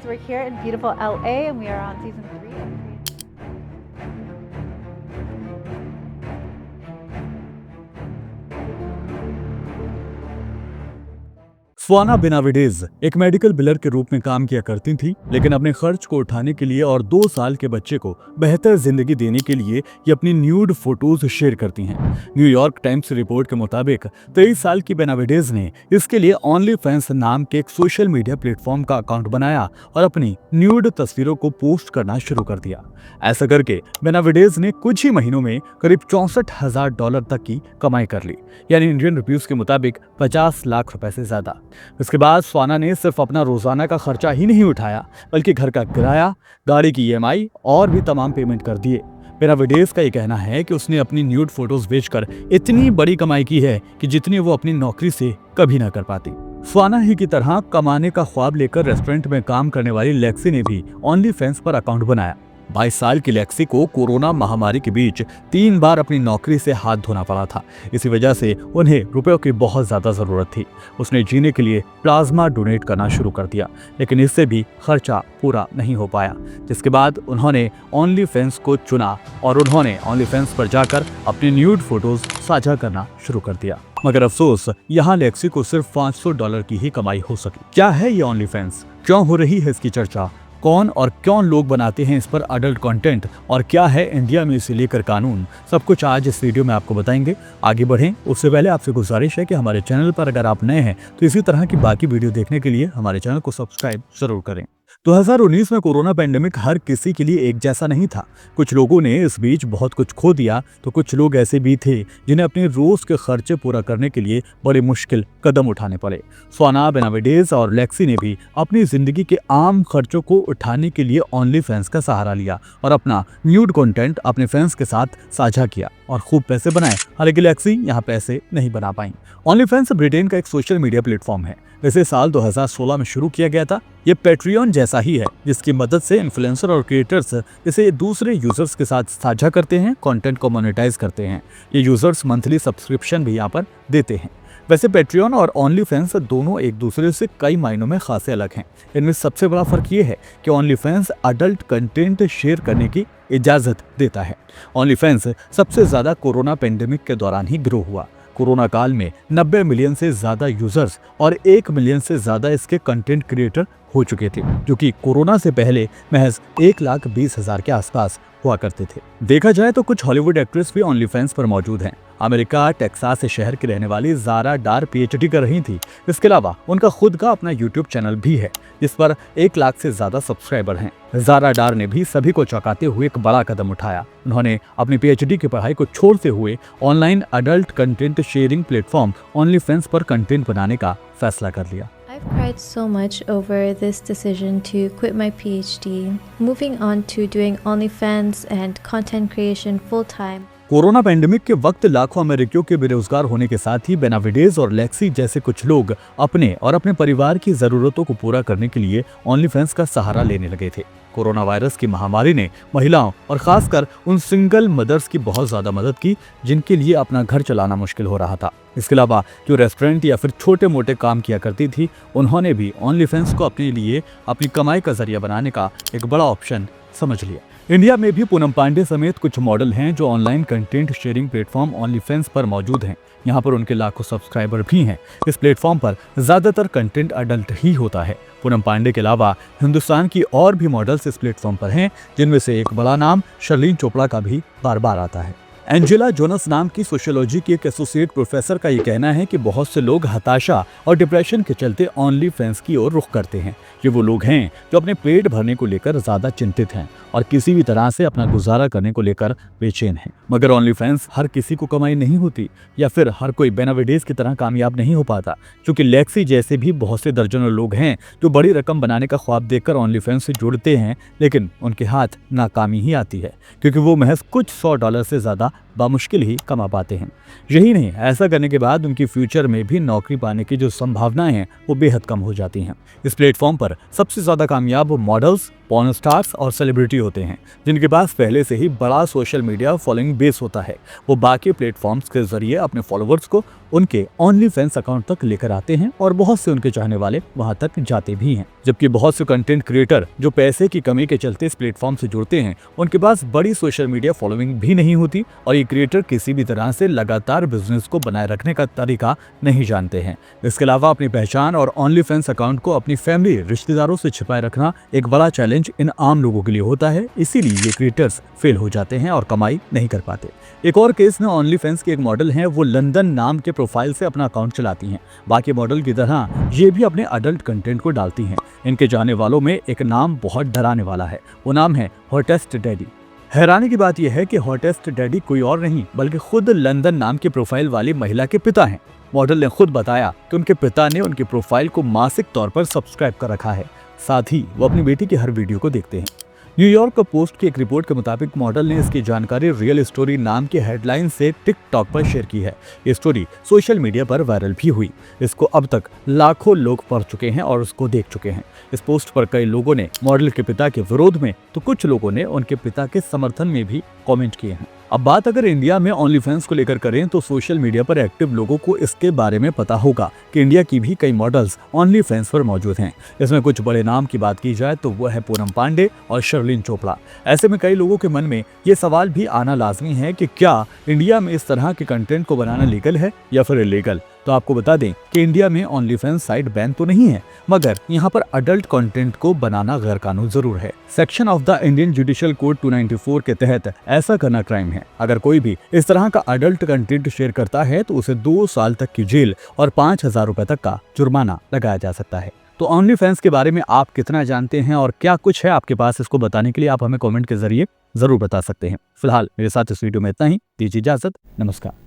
We're here in beautiful LA and we are on season 3 of sauna बेनाविडेज एक medical बिलर के रूप में काम किया करती थी, लेकिन अपने खर्च को उठाने के लिए और 2 साल के बच्चे को बेहतर जिंदगी देने के लिए ये अपनी न्यूड फोटोज शेयर करती हैं। न्यूयॉर्क टाइम्स रिपोर्ट के मुताबिक 23 साल की बेनाविडेज ने इसके लिए ओनली फैंस नाम के एक सोशल मीडिया प्लेटफॉर्म का अकाउंट बनाया और अपनी न्यूड तस्वीरों को पोस्ट करना शुरू कर दिया। ऐसा करके बेनाविडेज ने कुछ ही महीनों में करीब $64,000 तक की कमाई कर ली, यानी इंडियन रुपीस के मुताबिक 50 लाख रुपए से ज्यादा। इसके बाद स्वाना ने सिर्फ अपना रोजाना का खर्चा ही नहीं उठाया, बल्कि घर का किराया, गाड़ी की ईएमआई और भी तमाम पेमेंट कर दिए। बेनाविडेज का ये कहना है कि उसने अपनी न्यूड फोटोज बेचकर इतनी बड़ी कमाई की है कि जितनी वो अपनी नौकरी से कभी ना कर पाती। स्वाना ही की तरह कमाने का ख्वाब लेकर रेस्टोरेंट में काम करने वाली लेक्सी ने भी ओनली फैंस पर अकाउंट बनाया। 22 साल की लेक्सी को कोरोना महामारी के बीच 3 बार अपनी नौकरी से हाथ धोना पड़ा था। इसी वजह से उन्हें रुपयों की बहुत ज्यादा जरूरत थी। उसने जीने के लिए प्लाज्मा डोनेट करना शुरू कर दिया, लेकिन इससे भी खर्चा पूरा नहीं हो पाया, जिसके बाद उन्होंने ओनली फैंस को चुना और उन्होंने ओनली फैंस पर जाकर अपनी न्यूड फोटोज साझा करना शुरू कर दिया। मगर अफसोस, यहाँ लेक्सी को सिर्फ $500 की ही कमाई हो सकी। क्या है ये ओनली फैंस, क्यों हो रही है इसकी चर्चा, कौन और क्यों लोग बनाते हैं इस पर अडल्ट कंटेंट, और क्या है इंडिया में इसे लेकर कानून, सब कुछ आज इस वीडियो में आपको बताएंगे। आगे बढ़ें उससे पहले आपसे गुजारिश है कि हमारे चैनल पर अगर आप नए हैं तो इसी तरह की बाकी वीडियो देखने के लिए हमारे चैनल को सब्सक्राइब जरूर करें। 2019 में कोरोना पैंडेमिक हर किसी के लिए एक जैसा नहीं था। कुछ लोगों ने इस बीच बहुत कुछ खो दिया, तो कुछ लोग ऐसे भी थे जिन्हें अपने रोज के खर्चे पूरा करने के लिए बड़े मुश्किल कदम उठाने पड़े। स्वाना, बेनाविडेज और लेक्सी ने भी अपनी जिंदगी के आम खर्चों को उठाने के लिए ओनली फैंस का सहारा लिया और अपना न्यूड कंटेंट अपने फैंस के साथ साझा किया और खूब पैसे बनाए। हालांकि लेक्सी यहाँ पैसे नहीं बना पाई। ओनली फैंस ब्रिटेन का एक सोशल मीडिया प्लेटफॉर्म है। इसे साल 2016 में शुरू किया गया था। ये पैट्रियन जैसा ही है, जिसकी मदद से इन्फ्लुएंसर और क्रिएटर्स इसे दूसरे यूजर्स के साथ साझा करते हैं, कंटेंट को मोनेटाइज करते हैं। ये यूजर्स मंथली सब्सक्रिप्शन भी यहाँ पर देते हैं। वैसे पैट्रियन और ओनली फैंस दोनों एक दूसरे से कई मायनों में खासे अलग हैं। इनमें सबसे बड़ा फर्क ये है कि only fans adult content share करने की इजाजत देता है। ओनली फैंस सबसे ज्यादा कोरोना पेंडेमिक के दौरान ही ग्रो हुआ। कोरोना काल में 90 मिलियन से ज्यादा यूजर्स और 1 मिलियन से ज्यादा इसके कंटेंट क्रिएटर हो चुके थे, जो कि कोरोना से पहले महज 1,20,000 के आसपास हुआ करते थे। देखा जाए तो कुछ हॉलीवुड एक्ट्रेस भी ओनली फैंस पर मौजूद हैं। अमेरिका टेक्सास शहर की रहने वाली ज़ारा डार पीएचडी कर रही थी। इसके अलावा उनका खुद का अपना यूट्यूब चैनल भी है, जिस पर 1 लाख से ज्यादा सब्सक्राइबर हैं। ज़ारा डार ने भी सभी को चौंकाते हुए एक बड़ा कदम उठाया। उन्होंने अपनी पीएचडी की पढ़ाई को छोड़ते हुए online adult content sharing platform only fans पर कंटेंट बनाने का फैसला कर लिया। I've cried so much over this decision to quit my PhD, moving on to doing OnlyFans and content creation full time. Corona pandemic के वक्त लाखों अमेरिकियों के बेरोजगार होने के साथ ही बेनाविडेज और लेक्सी जैसे कुछ लोग अपने और अपने परिवार की जरूरतों को पूरा करने के लिए ओनली फैंस का सहारा लेने लगे थे। कोरोना वायरस की महामारी ने महिलाओं और खासकर उन सिंगल मदर्स की बहुत ज्यादा मदद की, जिनके लिए अपना घर चलाना मुश्किल हो रहा था। इसके अलावा जो रेस्टोरेंट या फिर छोटे मोटे काम किया करती थी, उन्होंने भी ओनली फैंस को अपने लिए अपनी कमाई का जरिया बनाने का एक बड़ा ऑप्शन समझ लिया। इंडिया में भी पूनम पांडे समेत कुछ मॉडल हैं जो online content sharing platform only fans पर मौजूद हैं। यहाँ पर उनके लाखों सब्सक्राइबर भी हैं। इस प्लेटफॉर्म पर ज्यादातर कंटेंट अडल्ट ही होता है। पूनम पांडे के अलावा हिंदुस्तान की और भी मॉडल्स इस प्लेटफॉर्म पर हैं, जिनमें से एक बड़ा नाम शर्लीन चोपड़ा का भी बार बार आता है। एंजेला जोनस नाम की सोशियोलॉजी की एक एसोसिएट प्रोफेसर का ये कहना है कि बहुत से लोग हताशा और डिप्रेशन के चलते ओनली फैंस की ओर रुख करते हैं। ये वो लोग हैं जो अपने पेट भरने को लेकर ज्यादा चिंतित हैं और किसी भी तरह से अपना गुजारा करने को लेकर बेचैन हैं। मगर ओनली फैंस हर किसी को कमाई नहीं होती, या फिर हर कोई बेनाविडेज की तरह कामयाब नहीं हो पाता, क्योंकि लेक्सी जैसे भी बहुत से दर्जनों लोग हैं जो बड़ी रकम बनाने का ख्वाब देखकर ओनली फैंस से जुड़ते हैं, लेकिन उनके हाथ नाकामी ही आती है, क्योंकि वो महज कुछ $100 से ज्यादा बामुश्किल ही कमा पाते हैं। यही नहीं, ऐसा करने के बाद उनकी फ्यूचर में भी नौकरी पाने की जो संभावनाएं हैं वो बेहद कम हो जाती हैं। इस प्लेटफॉर्म पर सबसे ज्यादा कामयाब मॉडल्स, पॉर्न स्टार्स और सेलिब्रिटी होते हैं, जिनके पास पहले से ही बड़ा सोशल मीडिया फॉलोइंग बेस होता है। वो बाकी प्लेटफॉर्म्स के जरिए अपने फॉलोअर्स को उनके ओनली फैंस अकाउंट तक लेकर आते हैं और बहुत से उनके चाहने वाले वहां तक जाते भी हैं। जबकि बहुत से कंटेंट क्रिएटर जो पैसे की कमी के चलते इस प्लेटफॉर्म से जुड़ते हैं, उनके पास बड़ी सोशल मीडिया फॉलोइंग भी नहीं होती और ये क्रिएटर किसी भी तरह से लगातार बिजनेस को बनाए रखने का तरीका नहीं जानते हैं। इसके अलावा अपनी पहचान और ओनली फैंस अकाउंट को अपनी फैमिली, रिश्तेदारों से छिपाए रखना एक बड़ा चैलेंज इन आम लोगों के लिए होता है। इसीलिए ये क्रिएटर्स फेल हो जाते हैं और कमाई नहीं कर पाते। एक और केस में ओनली फैंस की एक मॉडल है, वो लंदन नाम के प्रोफाइल से अपना अकाउंट चलाती हैं। बाकी मॉडल की तरह ये भी अपने अडल्ट कंटेंट को डालती हैं। इनके जाने वालों में एक नाम बहुत डराने वाला है, वो नाम है हॉटेस्ट डैडी। हैरानी की बात यह है कि हॉटेस्ट डैडी कोई और नहीं बल्कि खुद लंदन नाम के प्रोफाइल वाली महिला के पिता हैं। मॉडल ने खुद बताया कि उनके पिता ने उनकी प्रोफाइल को मासिक तौर पर सब्सक्राइब कर रखा है, साथ ही वो अपनी बेटी की हर वीडियो को देखते हैं। न्यूयॉर्क पोस्ट की एक रिपोर्ट के मुताबिक मॉडल ने इसकी जानकारी रियल स्टोरी नाम की हेडलाइन से टिकटॉक पर शेयर की है। ये स्टोरी सोशल मीडिया पर वायरल भी हुई। इसको अब तक लाखों लोग पढ़ चुके हैं और उसको देख चुके हैं। इस पोस्ट पर कई लोगों ने मॉडल के पिता के विरोध में तो कुछ लोगों ने उनके पिता के समर्थन में भी कमेंट किए हैं। अब बात अगर इंडिया में ओनली फैंस को लेकर करें तो सोशल मीडिया पर एक्टिव लोगों को इसके बारे में पता होगा कि इंडिया की भी कई मॉडल्स ओनली फैंस पर मौजूद हैं। इसमें कुछ बड़े नाम की बात की जाए तो वो है पूनम पांडे और शर्लिन चोपड़ा। ऐसे में कई लोगों के मन में ये सवाल भी आना लाजमी है कि क्या इंडिया में इस तरह के कंटेंट को बनाना लीगल है या फिर इलीगल। तो आपको बता दें कि इंडिया में ओनली फैंस साइट बैन तो नहीं है, मगर यहाँ पर अडल्ट कंटेंट को बनाना गैर कानून जरूर है। Section of the Indian judicial code 294 के तहत ऐसा करना क्राइम है। अगर कोई भी इस तरह का अडल्ट कंटेंट शेयर करता है तो उसे 2 साल तक की जेल और 5,000 रुपए तक का जुर्माना लगाया जा सकता है। तो ओनली फैंस के बारे में आप कितना जानते हैं और क्या कुछ है आपके पास, इसको बताने के लिए आप हमें कमेंट के जरिए जरूर बता सकते हैं। फिलहाल मेरे साथ इस वीडियो में इतना ही। दीजिए इजाजत, नमस्कार।